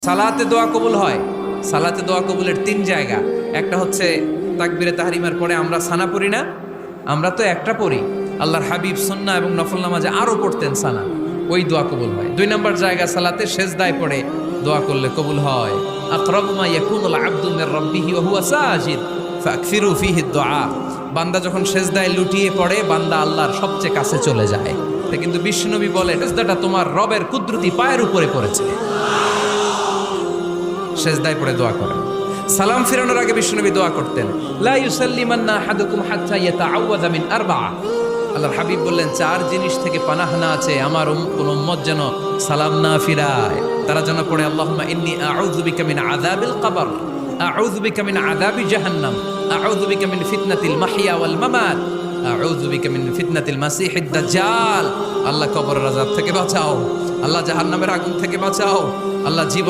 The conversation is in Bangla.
সালাতে দোয়া কবুল হয়। সালাতে দোয়া কবুলের 3 জায়গা। একটা হচ্ছে তাকবীরে তাহরিমার পরে আমরা সানা পড়ি না, আমরা তো একটা পড়ি। আল্লাহর হাবিব সুন্নাহ এবং নফল নামাজে আরো পড়তেন সানা, ওই দোয়া কবুল হয়। 2 নম্বর জায়গা সালাতে সেজদায় পড়ে দোয়া করলে কবুল হয়। আকরাবু মা ইয়াকুনুল আবদু মির রাব্বিহি ওয়া হুয়া সাজিদ ফাকসিরু ফিহি দুআ। বান্দা যখন সেজদায় লুটিয়ে পড়ে, বান্দা আল্লাহর সবচেয়ে কাছে চলে যায়। তা কিন্তু বিশ্বনবী বলে, সেজদাটা তোমার রবের কুদরতি পায়ের উপরে পড়েছে। সেজদায় পড়ে দোয়া করেন। সালাম ফিরানোর আগে বিশ্বনবী দোয়া করতেন, লা ইউসাল্লিমান্না আহাদুকুম হাত্তা ইয়াতাআওয়াযা মিন আরবা'a। আল্লাহর হাবিব বললেন, 4 জিনিস থেকে পানাহ না আছে আমার কোন উম্মত যেন সালাম না ফিরায়। তারা যেন পড়ে, আল্লাহুম্মা ইন্নী আউযু বিকা মিন আযাবিল কবর, আউযু বিকা মিন আযাবি জাহান্নাম, আউযু বিকা মিন ফিতনাতিল মাহইয়া ওয়াল মামাত, আউযু বিকা মিন ফিতনাতিল মাসিহিদ দাজ্জাল। আল্লাহ কবরের আযাব থেকে বাঁচাও, আল্লাহ জাহান্নামের আগুন থেকে বাঁচাও, আল্লাহ জীবন